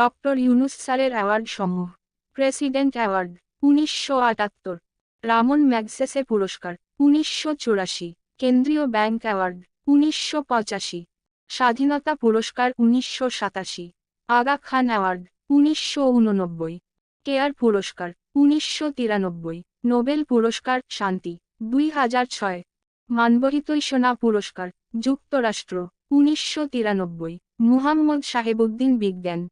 Doctor Yunus স্যারের award সমূহ। President award 1978, Ramon Magsaysay পুরস্কার 1984, কেন্দ্রীয় ব্যাংক অ্যাওয়ার্ড 1985, স্বাধীনতা পুরস্কার 1987, আগা খান অ্যাওয়ার্ড 1989, কেয়ার পুরস্কার 1993, নোবেল পুরস্কার শান্তি 2006, মানবহিতৈষণা পুরস্কার যুক্তরাষ্ট্র 1993, মুহাম্মদ সাহেবউদ্দিন বিজ্ঞান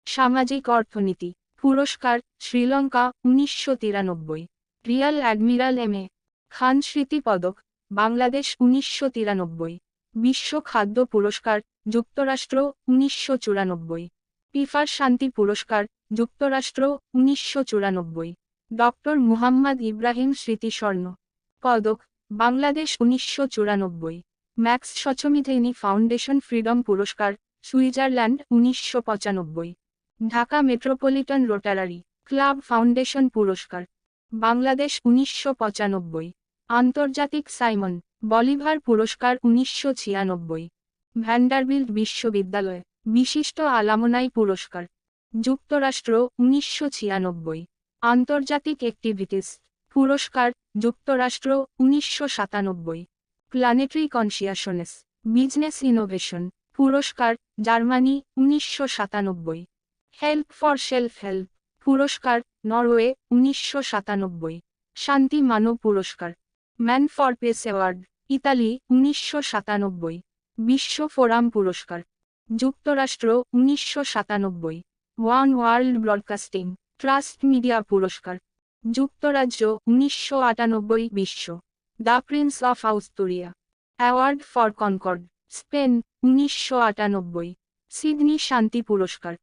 সামাজিক অর্থনীতি পুরস্কার শ্রীলঙ্কা 1993, রিয়াল অ্যাডমিরাল এম.এ. খান স্মৃতি পদক বাংলাদেশ 1993, বিশ্ব খাদ্য পুরস্কার যুক্তরাষ্ট্র 1994, পিফার শান্তি পুরস্কার যুক্তরাষ্ট্র 1994, ডক্টর মুহাম্মদ ইব্রাহিম স্মৃতি স্বর্ণ পদক Bangladesh 1994, Max Schmidheiny foundation freedom পুরস্কার Switzerland 1995, Dhaka metropolitan rotary club foundation পুরস্কার বাংলাদেশ 1995, আন্তর্জাতিক সাইমন বলিভার পুরস্কার 1996, ভ্যান্ডারবিল্ট বিশ্ববিদ্যালয় বিশিষ্ট আলামনাই পুরস্কার যুক্তরাষ্ট্র 1996, আন্তর্জাতিক অ্যাক্টিভিটিস পুরস্কার যুক্তরাষ্ট্র 1997, প্ল্যানেটারি কনসিয়াসনেস বিজনেস ইনোভেশন পুরস্কার Germany 1997, help for self help পুরস্কার নরওয়ে 1997, শান্তি মানব পুরস্কার man for peace award Italy 1997, বিশ্ব ফোরাম পুরস্কার যুক্তরাষ্ট্র 1997, one world broadcasting trust media পুরস্কার যুক্তরাজ্য 1998, বিশ্ব the prince of Asturias award for concord Spain 1998, Sydney শান্তি পুরস্কার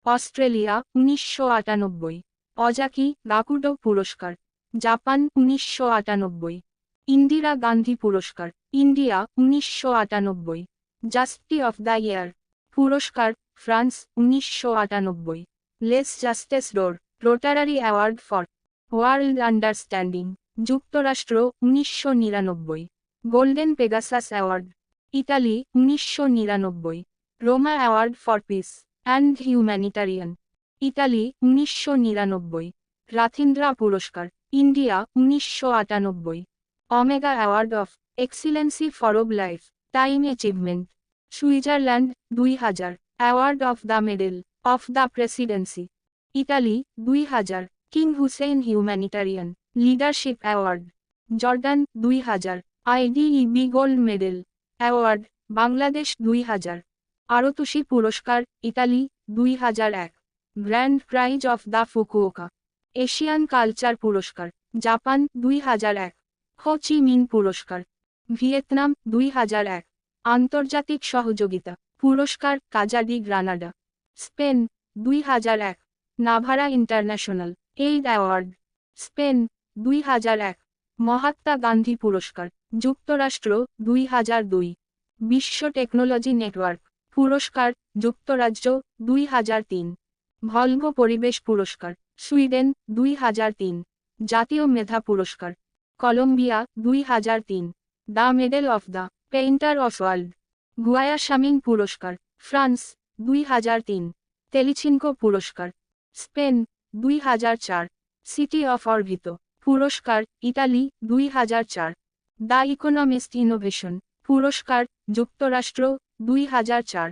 অস্ট্রেলিয়া 1998, অজাকি গাকুডো পুরস্কার জাপান 1998, ইন্দিরা গান্ধী পুরস্কার India 1998, justice of the year পুরস্কার France 1998, Les justice d'Or rotary award for world understanding যুক্তরাষ্ট্র 1999, golden Pegasus award Italy 1999, Roma award for peace and humanitarian Italy 1999, Rathindra পুরস্কার India 1998, Omega award of excellency for of lifetime achievement Switzerland 2000, award of the medal of the presidency Italy 2000, King Hussein humanitarian leadership award Jordan 2000, IDEB gold medal award Bangladesh 2000, আরতুশি পুরস্কার Italy 2001, grand prize of the Fukuoka Asian culture পুরস্কার Japan 2001, হো চি মিন পুরস্কার Vietnam 2001, আন্তর্জাতিক সহযোগিতা পুরস্কার কাজাডি Granada Spain 2001, Navarra international aid award Spain 2001, Mahatma Gandhi পুরস্কার যুক্তরাষ্ট্র 2002, বিশ্ব টেকনোলজি নেটওয়ার্ক পুরস্কার যুক্তরাজ্য 2003, ভলভো পরিবেশ পুরস্কার সুইডেন 2003, জাতীয় মেধা পুরস্কার Colombia 2003, the medal of the painter of world Guayasamin পুরস্কার ফ্রান্স 2003, তেলিচিনকো পুরস্কার স্পেন 2004, সিটি অফ অরভিতো পুরস্কার ইতালি 2004, দ্য ইকোনমিস্ট ইনোভেশন পুরস্কার যুক্তরাষ্ট্র 2004,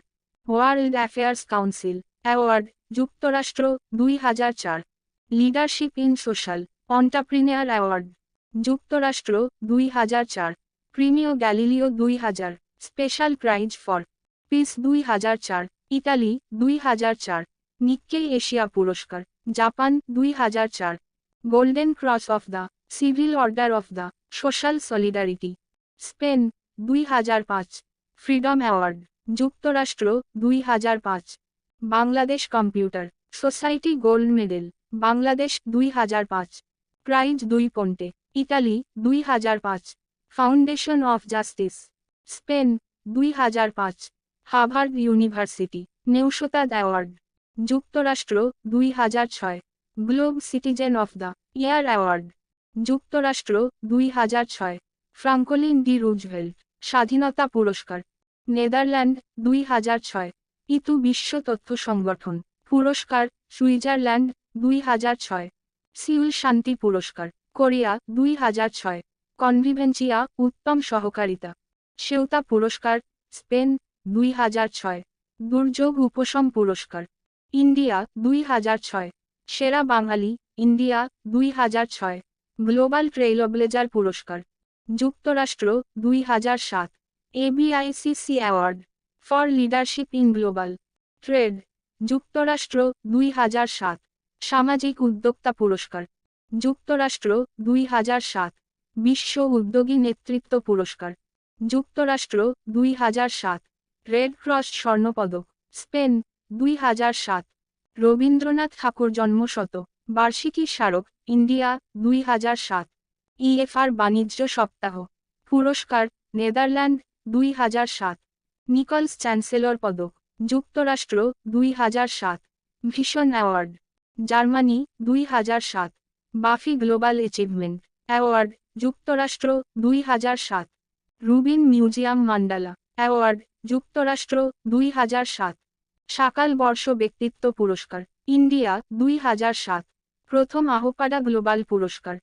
ওয়ার্ল্ড অ্যাফেয়ার্স কাউন্সিল অ্যাওয়ার্ড যুক্তরাষ্ট্র 2004, leadership in social entrepreneur award যুক্তরাষ্ট্র 2004, Premio Galileo 2000, special prize for peace 2004, Italy 2004, Nikkei Asia পুরস্কার Japan 2004, golden cross of the civil order of the social solidarity Spain 2005, freedom award যুক্তরাষ্ট্র 2005, Bangladesh computer society gold medal Bangladesh 2005, prize 2 Ponte Italy 2005, foundation of justice Spain 2005, Harvard university Neustadt award যুক্তরাষ্ট্র 2006, globe citizen of the year award যুক্তরাষ্ট্র 2006, Franklin D Roosevelt স্বাধীনতা পুরস্কার Netherland 2006, Itu বিশ্ব তথ্য সংগঠন পুরস্কার Switzerland 2006, Seoul শান্তি পুরস্কার কোরিয়া 2006, কনভিভেন্সিয়া উত্তম সহকারিতা সেউতা পুরস্কার স্পেন 2006, দুর্যোগ উপশম পুরস্কার ইন্ডিয়া 2006, সেরা বাঙালি ইন্ডিয়া 2006, গ্লোবাল ট্রেইলব্লেজার পুরস্কার যুক্তরাষ্ট্র 2007, ABICC award for leadership in global trade যুক্তরাষ্ট্র 2007, সামাজিক উদ্যোক্তা পুরস্কার যুক্তরাষ্ট্র 2007, বিশ্ব উদ্যোগী নেতৃত্ব পুরস্কার যুক্তরাষ্ট্র 2007, রেড ক্রস স্বর্ণপদক স্পেন 2007, রবীন্দ্রনাথ ঠাকুর জন্মশত বার্ষিকী স্মারক ইন্ডিয়া 2007, EFR বাণিজ্য সপ্তাহ পুরস্কার নেদারল্যান্ড 2007, নিকলস চ্যান্সেলর পদক যুক্তরাষ্ট্র 2007, ভীষণ অ্যাওয়ার্ড জার্মানি 2007, বাফি গ্লোবাল অ্যাচিভমেন্ট অ্যাওয়ার্ড যুক্তরাষ্ট্র 2007, রুবিন মিউজিয়াম মান্ডালা অ্যাওয়ার্ড যুক্তরাষ্ট্র 2007, সাকাল বর্ষ ব্যক্তিত্ব পুরস্কার ইন্ডিয়া 2007, প্রথম আহপাডা গ্লোবাল পুরস্কার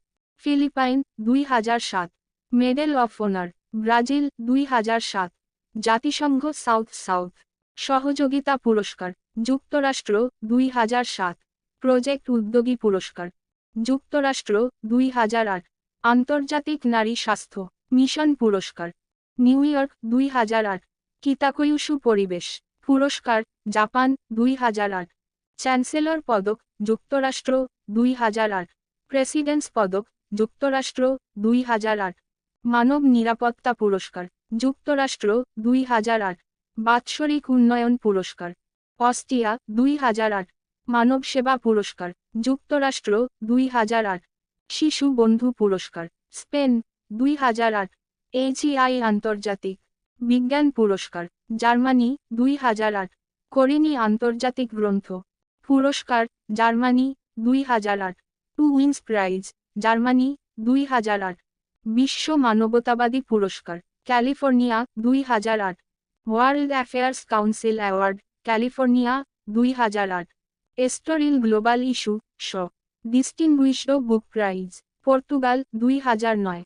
Philippines 2007, medal of honour Brazil 2007, জাতিসংঘ সাউথ সাউথ সহযোগিতা পুরস্কার যুক্তরাষ্ট্র 2007, প্রজেক্ট উদ্যোগী পুরস্কার যুক্তরাষ্ট্র 2008, আন্তর্জাতিক নারী স্বাস্থ্য মিশন পুরস্কার নিউ ইয়র্ক 2008, কিতাকুয়ুশু পরিবেশ পুরস্কার জাপান 2008, চ্যান্সেলর পদক যুক্তরাষ্ট্র 2008, প্রেসিডেন্টস পদক যুক্তরাষ্ট্র 2008, মানব নিরাপত্তা পুরস্কার যুক্তরাষ্ট্র 2008, বাৎসরিক উন্নয়ন পুরস্কার অস্ট্রিয়া 2008, মানব সেবা পুরস্কার যুক্তরাষ্ট্র 2008, শিশু বন্ধু পুরস্কার স্পেন 2008, AGI আন্তর্জাতিক বিজ্ঞান পুরস্কার জার্মানি 2008, করিনি আন্তর্জাতিক গ্রন্থ পুরস্কার Germany 2008, two wings prize Germany 2008, বিশ্ব মানবতাবাদী পুরস্কার California 2008, world affairs council award California 2008, Estoril global issue distinguished book prize Portugal 2009,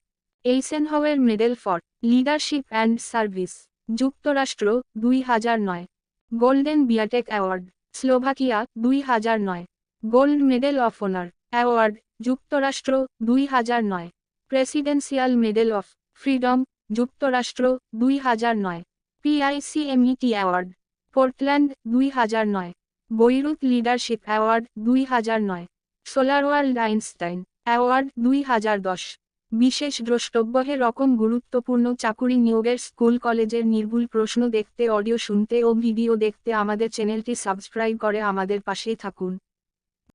Eisenhower medal for leadership and service যুক্তরাষ্ট্র 2009, golden Biatec award Slovakia 2009, gold medal of honour award যুক্তরাষ্ট্র 2009, presidential medal of freedom যুক্তরাষ্ট্র 2009, PICMET award Portland 2009, Beirut leadership award 2009, SolarWorld Einstein award 2010, বিশেষ দ্রষ্টব্যে রকম গুরুত্বপূর্ণ চাকুরি নিয়োগের school কলেজের নির্ভুল প্রশ্ন দেখতে অডিও শুনতে ও ভিডিও দেখতে আমাদের চ্যানেলটি সাবস্ক্রাইব করে আমাদের পাশেই থাকুন।